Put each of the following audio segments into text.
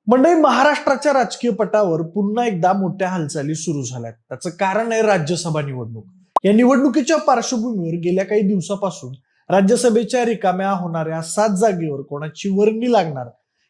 मंडळी, महाराष्ट्राच्या राजकीय पटावर पुन्हा एकदा मोठ्या हालचाली सुरू झाल्यात. त्याचं कारण आहे राज्यसभा निवडणूक. या निवडणुकीच्या पार्श्वभूमीवर गेल्या काही दिवसापासून राज्यसभेच्या रिकाम्या होणाऱ्या 7 जागेवर कोणाची वर्णी लागणार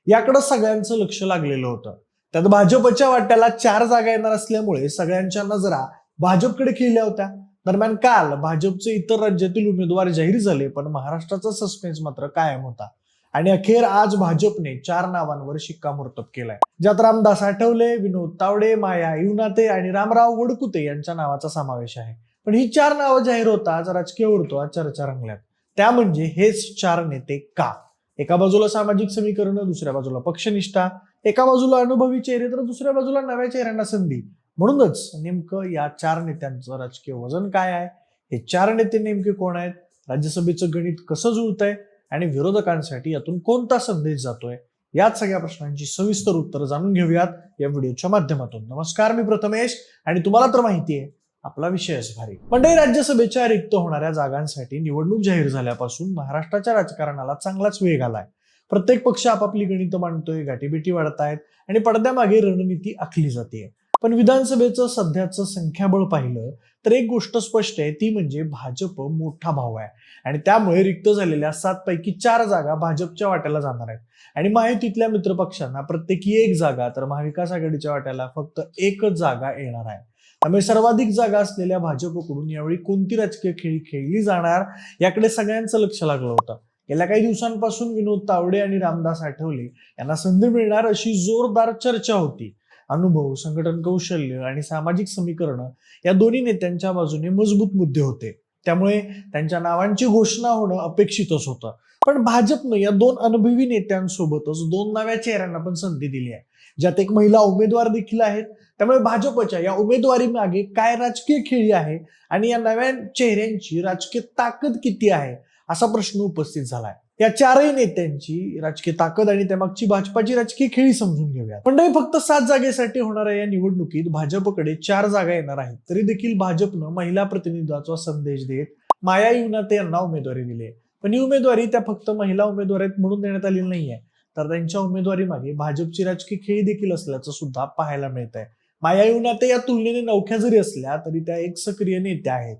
याकडे सगळ्यांचं लक्ष लागलेलं होतं. त्यात भाजपच्या वाट्याला 4 जागा येणार असल्यामुळे सगळ्यांच्या नजरा भाजपकडे खिळल्या होत्या. दरम्यान काल भाजपचे इतर राज्यातील उमेदवार जाहीर झाले, पण महाराष्ट्राचा सस्पेन्स मात्र कायम होता. आणि अखेर आज भाजपने 4 नावांवर शिक्कामोर्तब केलाय, ज्यात रामदास आठवले, विनोद तावडे, माया युनाते आणि रामराव वडकुते यांच्या नावाचा समावेश आहे. पण ही 4 नावं जाहीर होताच राजकीय वर्तुळात चर्चा रंगल्यात. त्या म्हणजे हेच 4 नेते का? एका बाजूला सामाजिक समीकरणं, दुसऱ्या बाजूला पक्षनिष्ठा, एका बाजूला अनुभवी चेहरे तर दुसऱ्या बाजूला नव्या चेहऱ्यांना संधी. म्हणूनच नेमकं या 4 नेत्यांचं राजकीय वजन काय आहे, हे 4 नेते नेमके कोण आहेत, राज्यसभेचं गणित कसं जुळतंय आणि विरोधकांसाठी यातून कोणता संदेश जातोय, याच सगळ्या प्रश्नांची सविस्तर उत्तर जाणून घेऊयात या व्हिडिओच्या माध्यमातून. नमस्कार, मी प्रथमेश आणि तुम्हाला तर माहिती आहे आपला विषयच भारी. मंडळी, राज्यसभेच्या रिक्त होणाऱ्या जागांसाठी निवडणूक जाहीर झाल्यापासून महाराष्ट्राच्या राजकारणाला चांगलाच वेग आलाय. प्रत्येक पक्ष आपापली गणितं मांडतोय, गाठीबिटी वाढतायत आणि पडद्यामागे रणनीती आखली जाते. पण विधानसभेचं सध्याचं संख्याबळ पाहिलं तर एक गोष्ट स्पष्ट आहे, ती म्हणजे भाजप मोठा भाऊ आहे आणि त्यामुळे रिक्त झालेल्या 7 पैकी 4 जागा भाजपच्या वाट्याला जाणार आहेत. आणि महायुतीतल्या मित्रपक्षांना प्रत्येकी 1 जागा तर महाविकास आघाडीच्या वाट्याला फक्त 1च जागा येणार आहे. त्यामुळे सर्वाधिक जागा असलेल्या भाजपकडून यावेळी कोणती राजकीय खेळी खेळली जाणार याकडे सगळ्यांचं लक्ष लागलं होतं. गेल्या काही दिवसांपासून विनोद तावडे आणि रामदास आठवले यांना संधी मिळणार अशी जोरदार चर्चा होती. अनुभव, संघटन कौशल्य आणि सामाजिक समीकरण या दोन्ही नेत्यांच्या बाजूने मजबूत मुद्दे होते. त्यामुळे त्यांच्या नावांची घोषणा होणं अपेक्षितच होतं. पण भाजपनं या 2 अनुभवी नेत्यांसोबतच 2 नव्या चेहऱ्यांना पण संधी दिली आहे, ज्यात एक महिला उमेदवार देखील आहेत. त्यामुळे भाजपच्या या उमेदवारी मागे काय राजकीय खेळी आहे आणि या नव्या चेहऱ्यांची राजकीय ताकद किती आहे, असा प्रश्न उपस्थित झालाय. या 4ही नेत्यांची राजकीय ताकद आणि त्यामागची भाजपाची राजकीय खेळी समजून घेऊया. पण फक्त 7 जागेसाठी होणाऱ्या या निवडणुकीत भाजपकडे 4 जागा येणार आहेत, तरी देखील भाजपनं महिला प्रतिनिधित्वाचा संदेश देत माया युनाते यांना उमेदवारी दिली आहे. पण ही उमेदवारी त्या फक्त महिला उमेदवार आहेत म्हणून देण्यात आलेली नाहीये, तर त्यांच्या उमेदवारी मागे भाजपची राजकीय खेळी देखील असल्याचं सुद्धा पाहायला मिळत आहे. माया युनाते या तुलनेने नवख्या जरी असल्या तरी त्या एक सक्रिय नेत्या आहेत.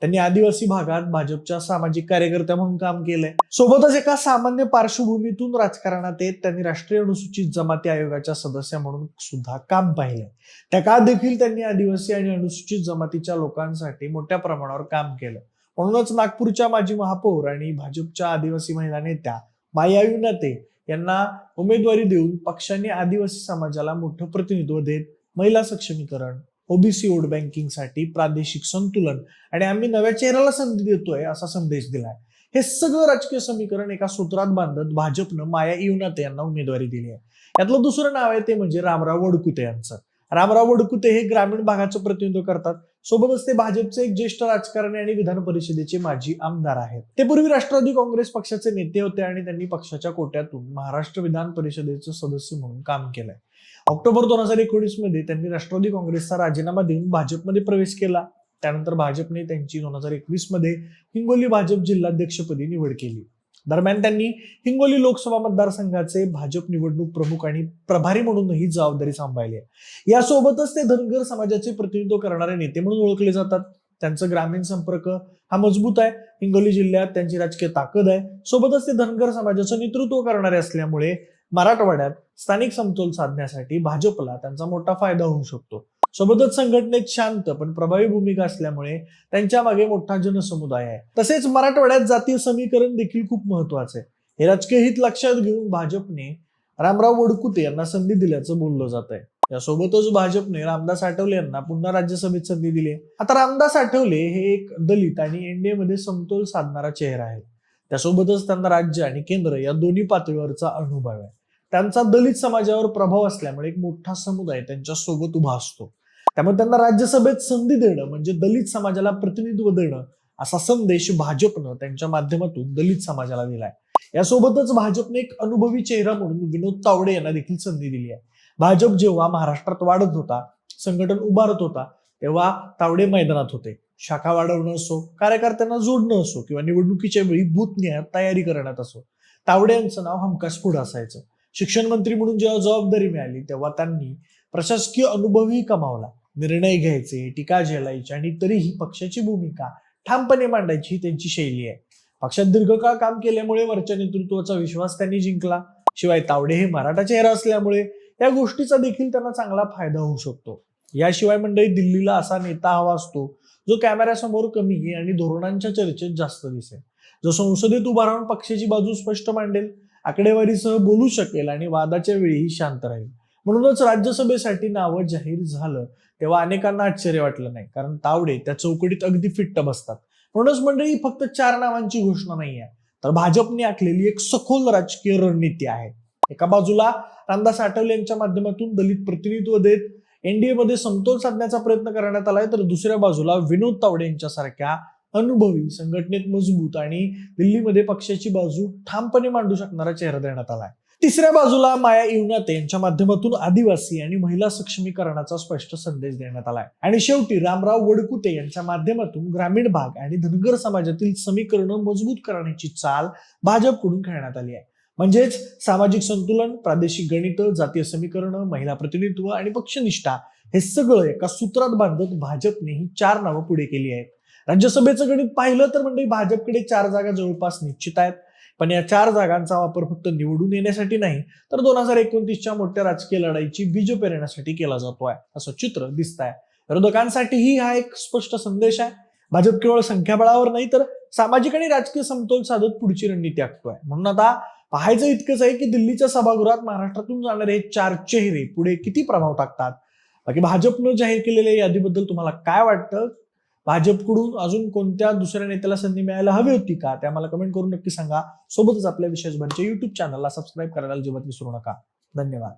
त्यांनी आदिवासी भागात भाजपच्या सामाजिक कार्यकर्त्या म्हणून काम केलंय. सोबतच एका सामान्य पार्श्वभूमीतून राजकारणात येत त्यांनी राष्ट्रीय अनुसूचित जमाती आयोगाच्या सदस्य म्हणून सुद्धा काम पाहिलंय. त्या काळात देखील त्यांनी आदिवासी आणि अनुसूचित जमातीच्या लोकांसाठी मोठ्या प्रमाणावर काम केलं. म्हणूनच नागपूरच्या माजी महापौर आणि भाजपच्या आदिवासी महिला नेत्या माया युनाते यांना उमेदवारी देऊन पक्षाने आदिवासी समाजाला मोठं प्रतिनिधित्व देत महिला सक्षमीकरण, ओबीसी वोट बँकिंगसाठी प्रादेशिक संतुलन आणि आम्ही नव्या चेहऱ्याला संधी देतोय असा संदेश दिलाय. हे सगळं राजकीय समीकरण एका सूत्रात बांधत भाजपनं माया युनाते यांना उमेदवारी दिली आहे. यातलं दुसरं नाव आहे ते म्हणजे रामराव वडकुते यांचं. रामराव वडकुते हे ग्रामीण भागाचं प्रतिनिधित्व करतात. सोबतच ते भाजपचे एक ज्येष्ठ राजकारणी आणि विधान परिषदेचे माजी आमदार आहेत. ते पूर्वी राष्ट्रवादी काँग्रेस पक्षाचे नेते होते आणि त्यांनी पक्षाच्या कोट्यातून महाराष्ट्र विधान परिषदेचे सदस्य म्हणून काम केलंय. ऑक्टोबर 2019 मध्ये त्यांनी राष्ट्रवादी काँग्रेसचा राजीनामा देऊन भाजपमध्ये प्रवेश केला. त्यानंतर भाजपने त्यांची 2021 मध्ये हिंगोली भाजप जिल्हाध्यक्षपदी निवड केली. दरम्यान त्यांनी हिंगोली लोकसभा मतदारसंघाचे भाजप निवडणूक प्रमुख आणि प्रभारी म्हणूनही जबाबदारी सांभाळली आहे. यासोबतच ते धनगर समाजाचे प्रतिनिधित्व करणारे नेते म्हणून ओळखले जातात. त्यांचं ग्रामीण संपर्क हा मजबूत आहे. हिंगोली जिल्ह्यात त्यांची राजकीय ताकद आहे. सोबतच ते धनगर समाजाचं नेतृत्व करणारे असल्यामुळे मराठवाड्यात स्थानिक समतोल साधण्यासाठी भाजपला त्यांचा मोठा फायदा होऊ शकतो. सोबतच संघटनेत शांत पण प्रभावी भूमिका असल्यामुळे त्यांच्या मागे मोठा जनसमुदाय आहे. तसेच मराठवाड्यात जातीय समीकरण देखील खूप महत्वाचं आहे. हे राजकीय हित लक्षात घेऊन भाजपने रामराव वडकुते यांना संधी दिल्याचं बोललं जात आहे. यासोबतच भाजपने रामदास आठवले यांना पुन्हा राज्यसभेत संधी दिली. आता रामदास आठवले हे एक दलित आणि एनडीए मध्ये समतोल साधणारा चेहरा आहे. त्यासोबतच त्यांना राज्य आणि केंद्र या दोन्ही पातळीवरचा अनुभव आहे. त्यांचा दलित समाजावर प्रभाव असल्यामुळे एक मोठा समुदाय त्यांच्या सोबत उभा असतो. त्यामुळे त्यांना राज्यसभेत संधी देणं म्हणजे दलित समाजाला प्रतिनिधित्व देणं असा संदेश भाजपनं त्यांच्या माध्यमातून दलित समाजाला दिलाय. यासोबतच भाजपने एक अनुभवी चेहरा म्हणून विनोद तावडे यांना देखील संधी दिली आहे. भाजप जेव्हा महाराष्ट्रात वाढत होता, संघटन उभारत होता, तेव्हा तावडे मैदानात होते. शाखा वाढवणं असो, कार्यकर्त्यांना जोडणं असो किंवा निवडणुकीच्या वेळी बूथ निहाय तयारी करण्यात असो, तावडे यांचं नाव हमखास पुढे असायचं. शिक्षण मंत्री म्हणून जेव्हा जबाबदारी मिळाली तेव्हा त्यांनी प्रशासकीय अनुभवही कमावला. निर्णय घ्यायचे, टीका झेलायची आणि तरीही पक्षाची भूमिका ठामपणे मांडायची त्यांची शैली आहे. पक्षात दीर्घकाळ काम केल्यामुळे वरच्या नेतृत्वाचा विश्वास त्यांनी जिंकला. शिवाय तावडे हे मराठा चेहरा असल्यामुळे या गोष्टीचा देखील त्यांना चांगला फायदा होऊ शकतो. याशिवाय मंडळी, दिल्लीला असा नेता हवा असतो जो कॅमेऱ्यासमोर कमी आणि धोरणांच्या चर्चेत जास्त दिसेल, जो संसदेत उभा राहून पक्षाची बाजू स्पष्ट मांडेल, आकडेवारीसह बोलू शकेल आणि वादाच्या वेळीही शांत राहील. म्हणूनच राज्यसभेसाठी नावं जाहीर झालं तेव्हा अनेकांना आश्चर्य वाटलं नाही, कारण तावडे त्या चौकटीत अगदी फिट्ट बसतात. म्हणूनच मंडळी, फक्त 4 नावांची घोषणा नाही आहे, तर भाजपने आखलेली एक सखोल राजकीय रणनीती आहे. एका बाजूला रामदास आठवले यांच्या माध्यमातून दलित प्रतिनिधित्व देत एनडीए मध्ये समतोल साधण्याचा प्रयत्न करण्यात आलाय, तर दुसऱ्या बाजूला विनोद तावडे यांच्यासारख्या अनुभवी, संघटनेत मजबूत आणि दिल्लीमध्ये पक्षाची बाजू ठामपणे मांडू शकणारा चेहरा देण्यात आलाय. तिसऱ्या बाजूला माया इवनाते यांच्या माध्यमातून आदिवासी आणि महिला सक्षमीकरणाचा स्पष्ट संदेश देण्यात आलाय. आणि शेवटी रामराव वडकुते यांच्या माध्यमातून ग्रामीण भाग आणि धनगर समाजातील समीकरणं मजबूत करण्याची चाल भाजपकडून खेळण्यात आली आहे. म्हणजेच सामाजिक संतुलन, प्रादेशिक गणित, जातीय समीकरणं, महिला प्रतिनिधित्व आणि पक्षनिष्ठा हे सगळं एका सूत्रात बांधत भाजपने ही 4 नावं पुढे केली आहेत. राज्यसभेचं गणित पाहिलं तर म्हणजे भाजपकडे 4 जागा जवळपास निश्चित आहेत. पण या 4 जागांचा वापर फक्त निवडून येण्यासाठी नाही, तर 2029च्या मोठ्या राजकीय लढाईची बीज पेरण्यासाठी केला जातोय, असं चित्र दिसतंय. विरोधकांसाठीही हा एक स्पष्ट संदेश आहे. भाजप केवळ संख्याबळावर नाही, तर सामाजिक आणि राजकीय समतोल साधत पुढची रणनीती आखतोय. म्हणून आता पाहायचं इतकंच आहे की दिल्लीच्या सभागृहात महाराष्ट्रातून जाणारे हे 4 चेहरे पुढे किती प्रभाव टाकतात. बाकी भाजपनं जाहीर केलेल्या यादीबद्दल तुम्हाला काय वाटतं? भाजपकडून अजून कोणत्या दुसऱ्या नेत्याला संधी मिळायला हवी होती का? ते आम्हाला कमेंट करून नक्की सांगा. सोबतच आपल्या विशेष भरच्या युट्यूब चॅनलला सबस्क्राईब करायला अजिबात विसरू नका. धन्यवाद.